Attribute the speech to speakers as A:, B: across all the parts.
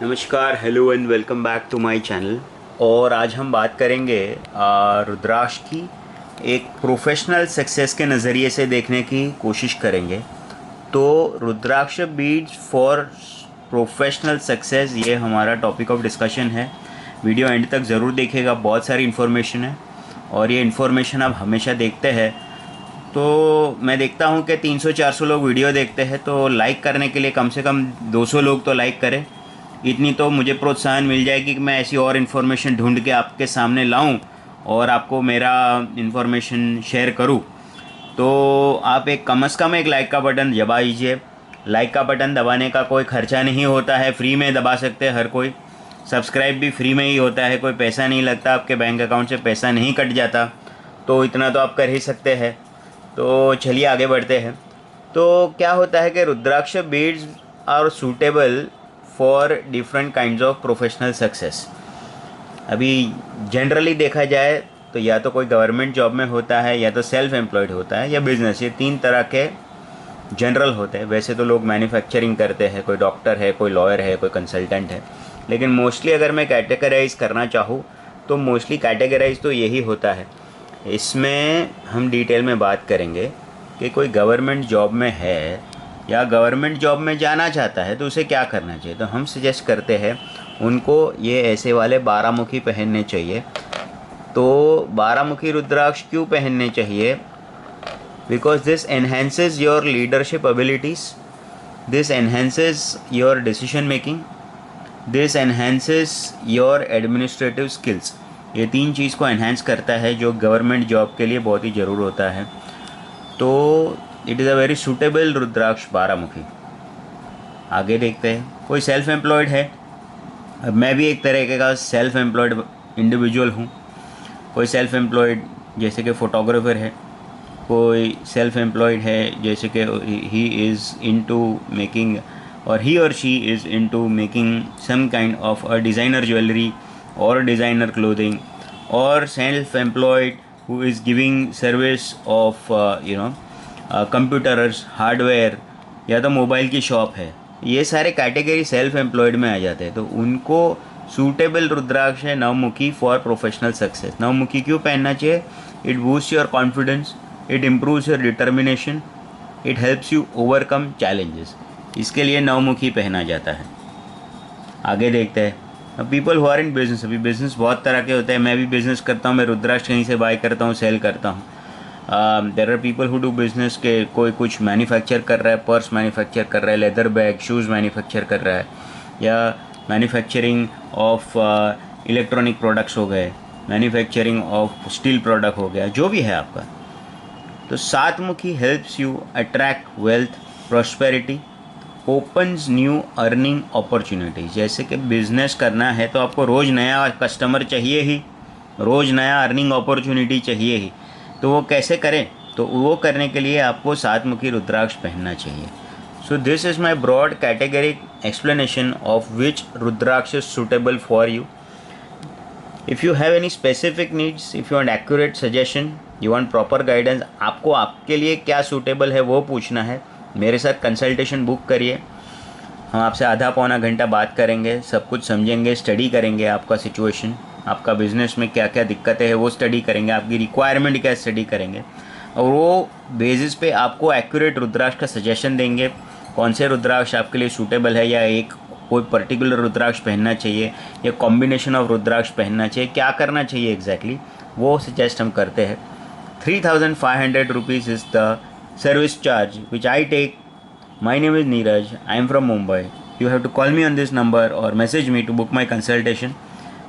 A: नमस्कार, hello and welcome back to my channel. और आज हम बात करेंगे रुद्राक्ष की एक प्रोफेशनल सक्सेस के नज़रिए से देखने की कोशिश करेंगे। तो रुद्राक्ष बीड्स फॉर प्रोफेशनल सक्सेस, ये हमारा टॉपिक ऑफ डिस्कशन है। वीडियो एंड तक ज़रूर देखिएगा, बहुत सारी इन्फॉर्मेशन है और ये इन्फॉर्मेशन आप हमेशा देखते हैं। तो मैं देखता हूँ कि 300-400 लोग वीडियो देखते हैं, तो लाइक करने के लिए कम से कम 200 लोग तो लाइक करें। इतनी तो मुझे प्रोत्साहन मिल जाएगी कि मैं ऐसी और इन्फॉर्मेशन ढूंढ के आपके सामने लाऊं और आपको मेरा इन्फॉर्मेशन शेयर करूं। तो आप एक कम से कम एक लाइक का बटन दबा दीजिए। लाइक का बटन दबाने का कोई खर्चा नहीं होता है, फ्री में दबा सकते हैं हर कोई। सब्सक्राइब भी फ्री में ही होता है, कोई पैसा नहीं लगता, आपके बैंक अकाउंट से पैसा नहीं कट जाता। तो इतना तो आप कर ही सकते हैं। तो चलिए आगे बढ़ते हैं। तो क्या होता है कि rudraksha beads are suitable for different kinds of professional success. अभी जनरली देखा जाए तो या तो कोई गवर्नमेंट जॉब में होता है, या तो सेल्फ एम्प्लॉयड होता है, या बिजनेस। ये तीन तरह के जनरल होते हैं। वैसे तो लोग मैन्युफैक्चरिंग करते हैं, कोई डॉक्टर है, कोई लॉयर है, कोई कंसल्टेंट है, लेकिन मोस्टली अगर मैं कैटेगराइज करना चाहूँ तो मोस्टली कैटेगराइज तो यही होता है। इसमें हम डिटेल में बात करेंगे कि कोई गवर्नमेंट जॉब में है या गवर्नमेंट जॉब में जाना चाहता है तो उसे क्या करना चाहिए। तो हम सजेस्ट करते हैं उनको ये ऐसे वाले 12 मुखी पहनने चाहिए। तो 12 मुखी रुद्राक्ष क्यों पहनने चाहिए? Because this enhances your leadership abilities, this enhances your decision making, this enhances your administrative skills. ये तीन चीज़ को एनहेंस करता है, जो गवर्नमेंट जॉब के लिए बहुत ही ज़रूर होता है। तो it is a very suitable rudraksha 12 मुखी। आगे देखते हैं। कोई सेल्फ एम्प्लॉयड है। अब मैं भी एक तरीके का सेल्फ एम्प्लॉयड इंडिविजुअल हूँ। कोई सेल्फ एम्प्लॉयड जैसे कि फ़ोटोग्राफर है, कोई सेल्फ एम्प्लॉयड है जैसे कि ही इज़ इनटू मेकिंग और ही और she is into making some kind of a designer jewellery और डिज़ाइनर क्लोथिंग, और self employed who is giving service of computers, hardware, या तो मोबाइल की शॉप है। ये सारे कैटेगरी सेल्फ एम्प्लॉयड में आ जाते हैं। तो उनको सूटेबल रुद्राक्ष है नवमुखी फॉर प्रोफेशनल सक्सेस। नवमुखी क्यों पहनना चाहिए? It boost your confidence, it improves your determination, it helps you overcome challenges. इसके लिए नवमुखी पहना जाता है। आगे देखते हैं। People who are in business. अभी बिजनेस बहुत तरह के होते हैं। मैं भी बिजनेस करता हूँ, मैं रुद्राक्ष कहीं से बाय करता हूँ, सेल करता हूँ। There are people who do business के कोई कुछ मैन्युफैक्चर कर रहा है, पर्स मैन्युफैक्चर कर रहा है, लेदर बैग, शूज़ मैन्युफैक्चर कर रहा है, या मैन्युफैक्चरिंग ऑफ इलेक्ट्रॉनिक प्रोडक्ट्स हो गए, मैन्युफैक्चरिंग ऑफ स्टील प्रोडक्ट हो गया, जो भी है आपका। तो सातमुखी helps you attract wealth, prosperity, opens new earning opportunities. जैसे कि बिज़नेस करना है तो आपको रोज़ नया कस्टमर चाहिए ही, रोज़ नया अर्निंग अपॉर्चुनिटी चाहिए ही। तो वो कैसे करें? तो वो करने के लिए आपको सातमुखी रुद्राक्ष पहनना चाहिए। So this is my broad categoric explanation of which rudraksha is suitable for you. If you have any specific needs, if you want accurate suggestion, you want proper guidance, आपको आपके लिए क्या सूटेबल है वो पूछना है, मेरे साथ कंसल्टेशन बुक करिए। हम आपसे आधा पौना घंटा बात करेंगे, सब कुछ समझेंगे, स्टडी करेंगे, आपका सिचुएशन, आपका बिज़नेस में क्या क्या दिक्कतें हैं वो स्टडी करेंगे, आपकी रिक्वायरमेंट क्या स्टडी करेंगे, और वो बेसिस पे आपको एक्यूरेट रुद्राक्ष का सजेशन देंगे। कौन से रुद्राक्ष आपके लिए सूटेबल है, या एक कोई पर्टिकुलर रुद्राक्ष पहनना चाहिए, या कॉम्बिनेशन ऑफ रुद्राक्ष पहनना चाहिए, क्या करना चाहिए एग्जैक्टली, वो सजेस्ट हम करते हैं। 3500 rupees is the service charge which I take. My name is Neeraj. I am from Mumbai. You have to call me on this number or message me to book my consultation.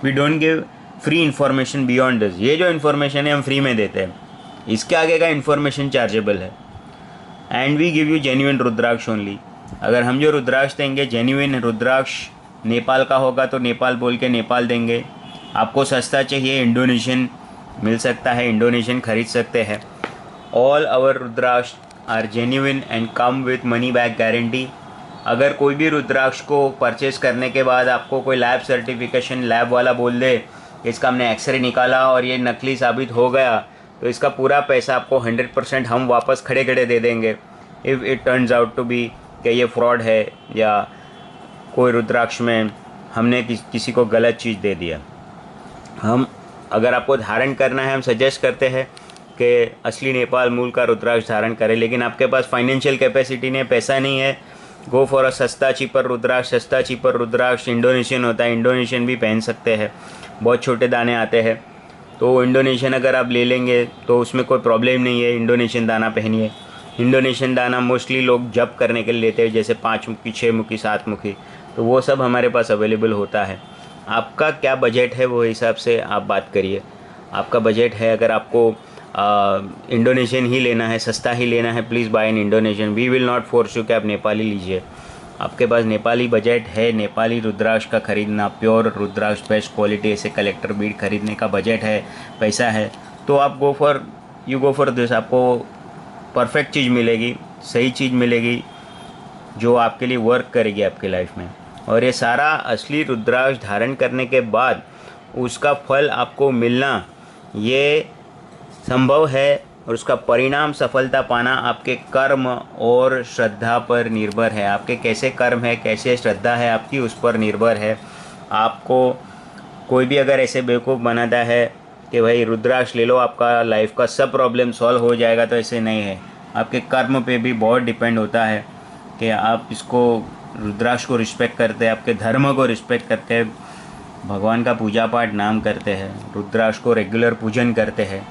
A: We don't give free information beyond this. ये जो information है हम free में देते हैं, इसके आगे का इन्फॉर्मेशन चार्जेबल है। And we give you genuine rudraksha only. अगर हम जो रुद्राक्ष देंगे जेन्युइन रुद्राक्ष नेपाल का होगा तो नेपाल बोल के नेपाल देंगे। आपको सस्ता चाहिए इंडोनेशियन मिल सकता है, इंडोनेशियन खरीद सकते हैं। All our rudraksha are genuine and come with money back guarantee. अगर कोई भी रुद्राक्ष को परचेस करने के बाद आपको कोई लैब सर्टिफिकेशन, लैब वाला बोल दे इसका हमने एक्सरे निकाला और ये नकली साबित हो गया, तो इसका पूरा पैसा आपको 100% हम वापस खड़े खड़े दे देंगे। If it turns out to be कि ये फ्रॉड है या कोई रुद्राक्ष में हमने किसी को गलत चीज़ दे दिया। हम अगर आपको धारण करना है, हम सजेस्ट करते हैं कि असली नेपाल मूल का रुद्राक्ष धारण करें, लेकिन आपके पास फाइनेंशियल कैपेसिटी नहीं है, पैसा नहीं है, गो फॉर अ सस्ता चीपर रुद्राक्ष। सस्ता चीपर रुद्राक्ष इंडोनेशियन होता है, इंडोनेशियन भी पहन सकते हैं, बहुत छोटे दाने आते हैं, तो इंडोनेशियन अगर आप ले लेंगे तो उसमें कोई प्रॉब्लम नहीं है, इंडोनेशियन दाना पहनिए। इंडोनेशियन दाना मोस्टली लोग जप करने के लिए लेते हैं, जैसे 5 मुखी, 6 मुखी, 7 मुखी, तो वो सब हमारे पास अवेलेबल होता है। आपका क्या बजट है वो हिसाब से आप बात करिए। आपका बजट है, अगर आपको इंडोनेशियन ही लेना है, सस्ता ही लेना है, please buy in Indonesian. We will not force you कि आप नेपाली लीजिए। आपके पास नेपाली बजट है, नेपाली रुद्राक्ष का ख़रीदना, प्योर रुद्राक्ष बेस्ट क्वालिटी ऐसे कलेक्टर बीड खरीदने का बजट है, पैसा है, तो आप गो फॉर दिस। आपको परफेक्ट चीज़ मिलेगी, सही चीज़ मिलेगी जो आपके लिए वर्क करेगी आपकी लाइफ में। और ये सारा असली रुद्राक्ष धारण करने के बाद उसका फल आपको मिलना ये संभव है, और उसका परिणाम सफलता पाना आपके कर्म और श्रद्धा पर निर्भर है। आपके कैसे कर्म है, कैसे श्रद्धा है आपकी, उस पर निर्भर है। आपको कोई भी अगर ऐसे बेवकूफ़ बनाता है कि भाई रुद्राक्ष ले लो आपका लाइफ का सब प्रॉब्लम सॉल्व हो जाएगा, तो ऐसे नहीं है। आपके कर्म पे भी बहुत डिपेंड होता है कि आप इसको रुद्राक्ष को रिस्पेक्ट करते हैं, आपके धर्म को रिस्पेक्ट करते हैं, भगवान का पूजा पाठ नाम करते हैं, रुद्राक्ष को रेगुलर पूजन करते हैं,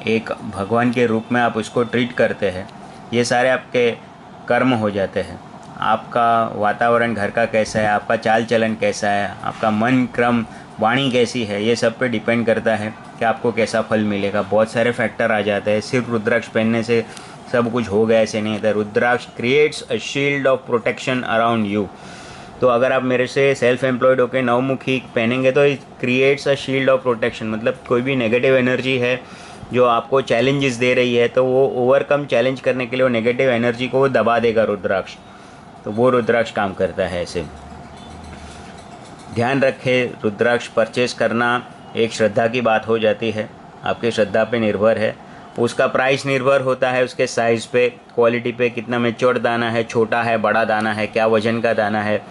A: एक भगवान के रूप में आप उसको ट्रीट करते हैं, ये सारे आपके कर्म हो जाते हैं। आपका वातावरण घर का कैसा है, आपका चाल चलन कैसा है, आपका मन क्रम वाणी कैसी है, ये सब पे डिपेंड करता है कि आपको कैसा फल मिलेगा। बहुत सारे फैक्टर आ जाते हैं, सिर्फ रुद्राक्ष पहनने से सब कुछ हो गया ऐसे नहीं होता। Rudraksha creates a shield of protection around you. तो अगर आप मेरे से सेल्फ एम्प्लॉयड होकर नवमुखी पहनेंगे तो it creates a shield of protection, मतलब कोई भी नेगेटिव एनर्जी है जो आपको चैलेंजेस दे रही है, तो वो ओवरकम चैलेंज करने के लिए वो नेगेटिव एनर्जी को वो दबा देगा रुद्राक्ष। तो वो रुद्राक्ष काम करता है ऐसे। ध्यान रखें, रुद्राक्ष परचेस करना एक श्रद्धा की बात हो जाती है, आपकी श्रद्धा पे निर्भर है। उसका प्राइस निर्भर होता है उसके साइज़ पे, क्वालिटी पे, कितना मैच्योर दाना है, छोटा है, बड़ा दाना है, क्या वजन का दाना है।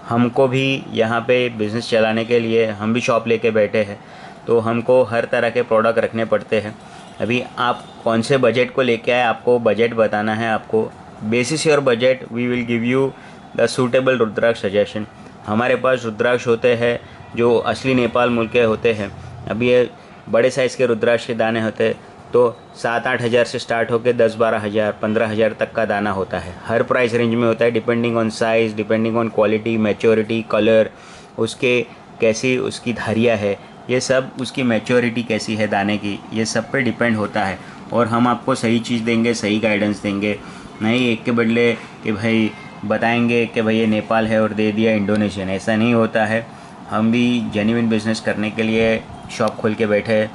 A: हमको भी यहाँ पे बिज़नेस चलाने के लिए हम भी शॉप लेके बैठे हैं, तो हमको हर तरह के प्रोडक्ट रखने पड़ते हैं। अभी आप कौन से बजट को लेके आए, आपको बजट बताना है। आपको basis your budget we will give you the suitable rudraksha suggestion. हमारे पास रुद्राक्ष होते हैं जो असली नेपाल मूल के होते हैं। अभी ये बड़े साइज़ के रुद्राक्ष के दाने होते हैं तो 7-8 हज़ार से स्टार्ट होकर 10-12 हज़ार 15 हज़ार तक का दाना होता है। हर प्राइस रेंज में होता है, depending on size, depending on quality, maturity, colour, उसके कैसी उसकी धारियाँ है, ये सब उसकी मैच्योरिटी कैसी है दाने की, ये सब पे डिपेंड होता है। और हम आपको सही चीज़ देंगे, सही गाइडेंस देंगे, नहीं एक के बदले कि भाई बताएंगे कि भाई ये नेपाल है और दे दिया इंडोनेशियन, ऐसा नहीं होता है। हम भी जेन्युइन बिजनेस करने के लिए शॉप खोल के बैठे हैं।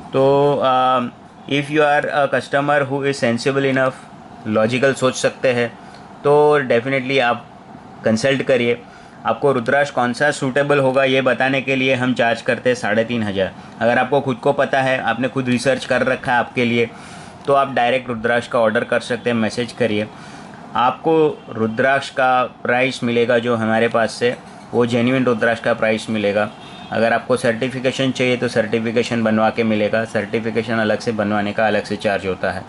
A: तो if you are a customer who is sensible enough, logical सोच सकते हैं, तो डेफिनेटली आप कंसल्ट करिए। आपको रुद्राक्ष कौन सा सूटेबल होगा ये बताने के लिए हम चार्ज करते हैं 3,500। अगर आपको खुद को पता है, आपने खुद रिसर्च कर रखा है आपके लिए, तो आप डायरेक्ट रुद्राक्ष का ऑर्डर कर सकते हैं, मैसेज करिए। आपको रुद्राक्ष का प्राइस मिलेगा जो हमारे पास से, वो जेन्युइन रुद्राक्ष का प्राइस मिलेगा। अगर आपको सर्टिफिकेशन चाहिए तो सर्टिफिकेशन बनवा के मिलेगा, सर्टिफिकेशन अलग से बनवाने का अलग से चार्ज होता है।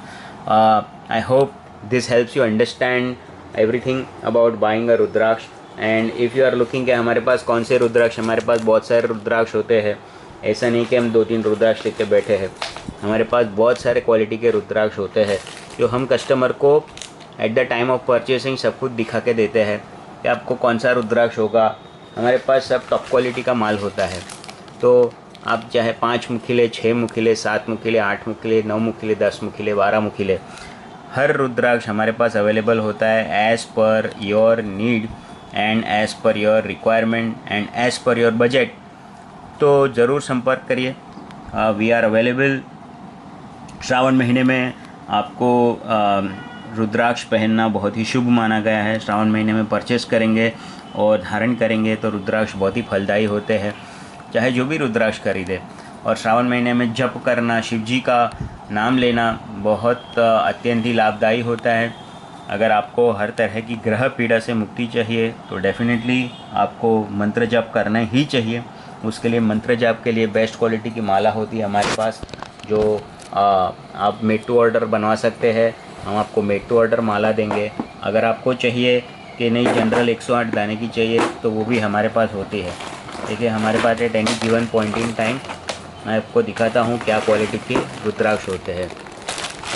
A: I hope this helps you understand everything about buying a rudraksha. And if you are looking कि हमारे पास कौन से रुद्राक्ष, हमारे पास बहुत सारे रुद्राक्ष होते हैं, ऐसा नहीं कि हम 2-3 रुद्राक्ष लेके बैठे हैं। हमारे पास बहुत सारे क्वालिटी के रुद्राक्ष होते हैं जो हम कस्टमर को at the time of purchasing सब कुछ दिखा के देते हैं कि आपको कौन सा रुद्राक्ष होगा। हमारे पास सब टॉप क्वालिटी का माल होता है। तो आप चाहे 5 मुखिले, 6 मुखिले, 7 मुखिले, 8 मुखिले, 9 मुखिले, 10 मुखिले, 12 मुखिले, हर रुद्राक्ष हमारे पास अवेलेबल होता है as per your need and as per your requirement and as per your budget. तो ज़रूर संपर्क करिए। We are available. श्रावण महीने में आपको रुद्राक्ष पहनना बहुत ही शुभ माना गया है। श्रावण महीने में परचेस करेंगे और धारण करेंगे तो रुद्राक्ष बहुत ही फलदायी होते हैं, चाहे जो भी रुद्राक्ष खरीदे। और श्रावण महीने में जप करना, शिव जी का नाम लेना बहुत अत्यंत ही लाभदायी होता है। अगर आपको हर तरह की ग्रह पीड़ा से मुक्ति चाहिए तो डेफिनेटली आपको मंत्र जाप करना ही चाहिए। उसके लिए मंत्र जाप के लिए बेस्ट क्वालिटी की माला होती है हमारे पास, जो आप मेड टू ऑर्डर बनवा सकते हैं। हम आपको मेड टू ऑर्डर माला देंगे। अगर आपको चाहिए कि नहीं जनरल 108 दाने की चाहिए तो वो भी हमारे पास होती है। देखिए हमारे पास at any given point in time मैं आपको दिखाता हूँ क्या क्वालिटी के रुद्राक्ष होते हैं।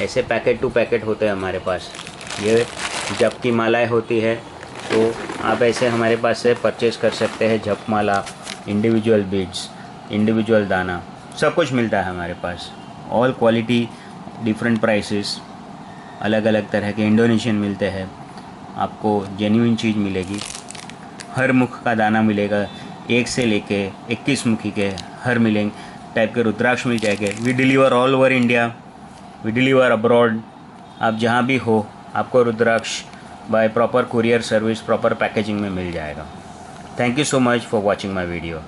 A: ऐसे पैकेट टू पैकेट होते हैं हमारे पास। ये जप की मालाएं होती है तो आप ऐसे हमारे पास से परचेज़ कर सकते हैं। जप माला, इंडिविजुअल बीड्स, इंडिविजुअल दाना, सब कुछ मिलता है हमारे पास। ऑल क्वालिटी, डिफरेंट प्राइसेस, अलग अलग तरह के इंडोनेशियन मिलते हैं। आपको जेन्युइन चीज़ मिलेगी। हर मुख का दाना मिलेगा, 1 से लेके 21 मुखी के हर मिलेंगे टाइप के रुद्राक्ष मिल जाएंगे। We deliver all over India, we deliver abroad. आप जहाँ भी हो आपको rudraksha by proper courier service, proper packaging में मिल जाएगा। Thank you so much for watching my video.